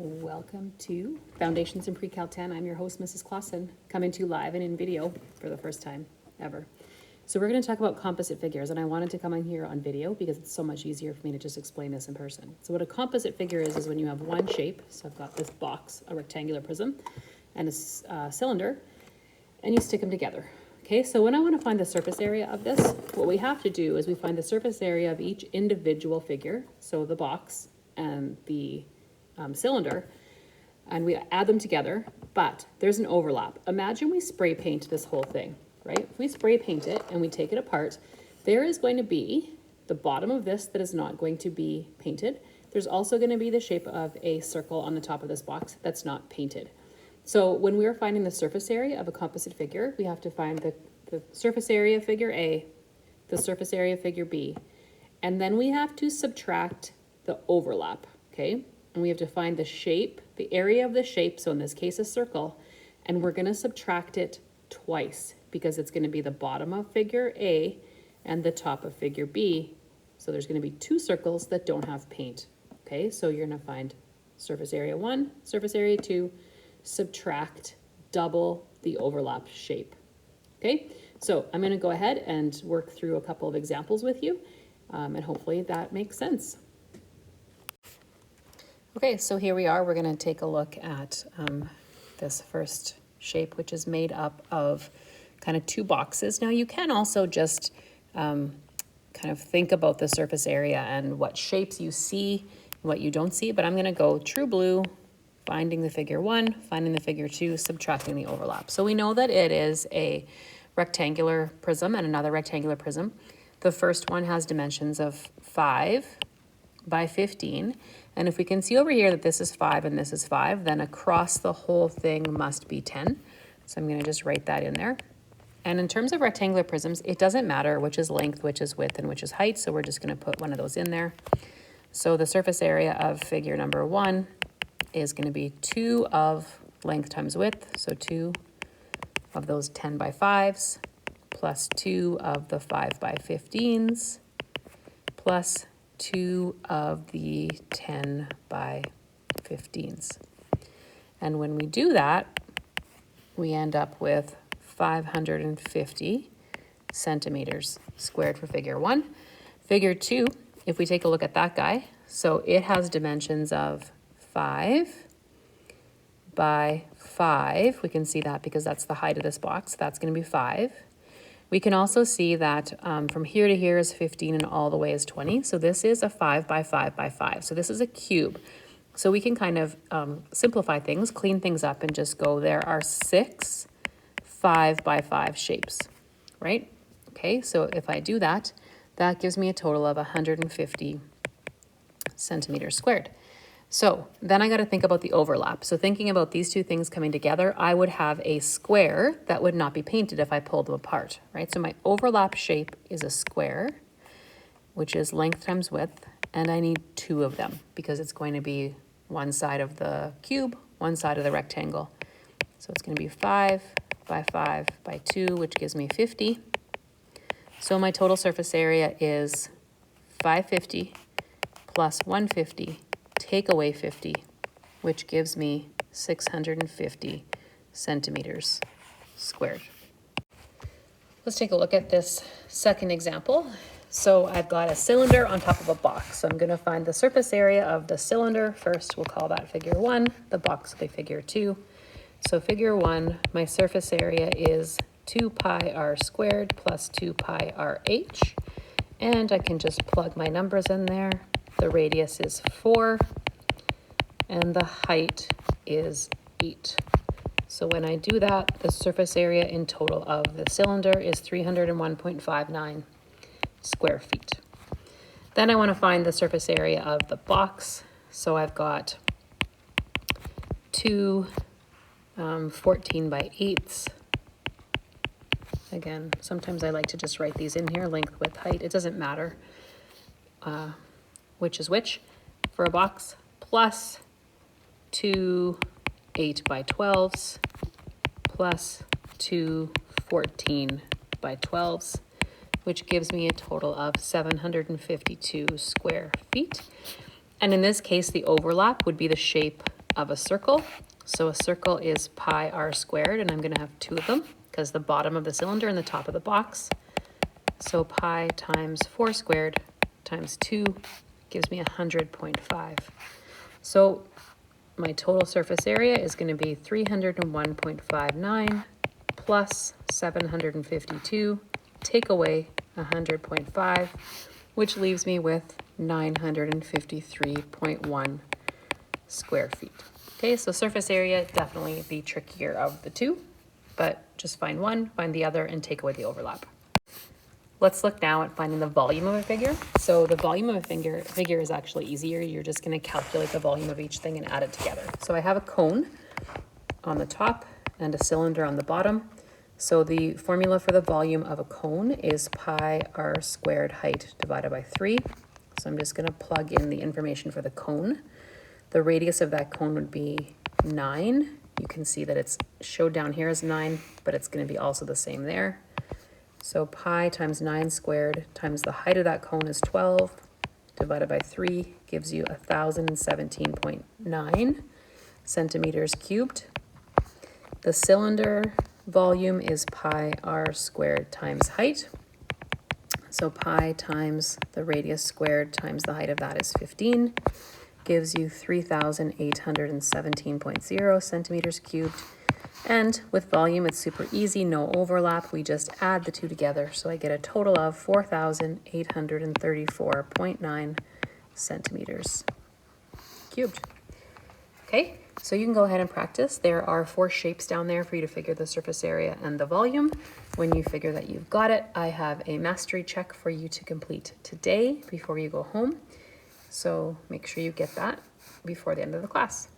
Welcome to Foundations in Pre-Cal 10. I'm your host, Mrs. Clausen, coming to you live and in video for the first time ever. So we're going to talk about composite figures, and I wanted to come in here on video because it's so much easier for me to just explain this in person. So what a composite figure is when you have one shape. So I've got this box, a rectangular prism, and a cylinder, and you stick them together. Okay, so when I want to find the surface area of this, what we have to do is we find the surface area of each individual figure, so the box and the cylinder, and we add them together, but there's an overlap. Imagine we spray paint this whole thing, right? If we spray paint it and we take it apart, there is going to be the bottom of this that is not going to be painted. There's also going to be the shape of a circle on the top of this box that's not painted. So when we're finding the surface area of a composite figure, we have to find the surface area of figure A, the surface area of figure B, and then we have to subtract the overlap, okay? And we have to find the shape, the area of the shape, so in this case a circle, and we're going to subtract it twice because it's going to be the bottom of figure A and the top of figure B. So there's going to be two circles that don't have paint, okay? So you're going to find surface area 1, surface area 2, subtract double the overlap shape, okay? So I'm going to go ahead and work through a couple of examples with you, and hopefully that makes sense. Okay, so here we are. We're going to take a look at this first shape, which is made up of kind of two boxes. Now you can also just kind of think about the surface area and what shapes you see, what you don't see, but I'm going to go true blue, finding the figure 1, finding the figure 2, subtracting the overlap. So we know that it is a rectangular prism and another rectangular prism. The first one has dimensions of 5 by 15. And if we can see over here that this is 5 and this is 5, then across the whole thing must be 10. So I'm going to just write that in there. And in terms of rectangular prisms, it doesn't matter which is length, which is width, and which is height. So we're just going to put one of those in there. So the surface area of figure number 1 is going to be 2 of length times width. So 2 of those 10 by 5s plus 2 of the 5 by 15s plus 2 of the 10 by 15s. And when we do that, we end up with 550 centimeters squared for figure 1. Figure 2, if we take a look at that guy, so it has dimensions of 5 by 5. We can see that because that's the height of this box. That's going to be 5. We can also see that from here to here is 15 and all the way is 20. So this is a 5 by 5 by 5. So this is a cube. So we can kind of simplify things, clean things up, and just go, there are 6 5 by 5 shapes, right? Okay, so if I do that, that gives me a total of 150 centimeters squared. So then I got to think about the overlap. So thinking about these two things coming together, I would have a square that would not be painted if I pulled them apart, right? So my overlap shape is a square, which is length times width, and I need 2 of them because it's going to be one side of the cube, one side of the rectangle. So it's going to be 5 by 5 by 2, which gives me 50. So my total surface area is 550 plus 150 take away 50, which gives me 650 centimeters squared. Let's take a look at this second example. So I've got a cylinder on top of a box. So I'm going to find the surface area of the cylinder. First, we'll call that figure 1. The box will be figure 2. So figure 1, my surface area is 2 pi r squared plus 2 pi rh. And I can just plug my numbers in there. The radius is 4, and the height is 8. So when I do that, the surface area in total of the cylinder is 301.59 square feet. Then I want to find the surface area of the box. So I've got 2 14 by 8s. Again, sometimes I like to just write these in here, length, width, height. It doesn't matter which is which for a box, plus 2 8 by 12s, plus 2 14 by 12s, which gives me a total of 752 square feet. And in this case, the overlap would be the shape of a circle. So a circle is pi r squared, and I'm going to have two of them because the bottom of the cylinder and the top of the box. So pi times 4 squared times 2 gives me 100.5. So my total surface area is going to be 301.59 plus 752, take away 100.5, which leaves me with 953.1 square feet. Okay, so surface area, definitely the trickier of the two, but just find one, find the other, and take away the overlap. Let's look now at finding the volume of a figure. So the volume of a figure is actually easier. You're just going to calculate the volume of each thing and add it together. So I have a cone on the top and a cylinder on the bottom. So the formula for the volume of a cone is pi r squared height divided by 3. So I'm just going to plug in the information for the cone. The radius of that cone would be 9. You can see that it's showed down here as 9, but it's going to be also the same there. So pi times 9 squared times the height of that cone is 12 divided by 3 gives you 1,017.9 centimeters cubed. The cylinder volume is pi r squared times height. So pi times the radius squared times the height of that is 15, gives you 3,817.0 centimeters cubed. And with volume, it's super easy, no overlap. We just add the two together. So I get a total of 4,834.9 centimeters cubed. Okay, so you can go ahead and practice. There are 4 shapes down there for you to figure the surface area and the volume. When you figure that you've got it, I have a mastery check for you to complete today before you go home. So make sure you get that before the end of the class.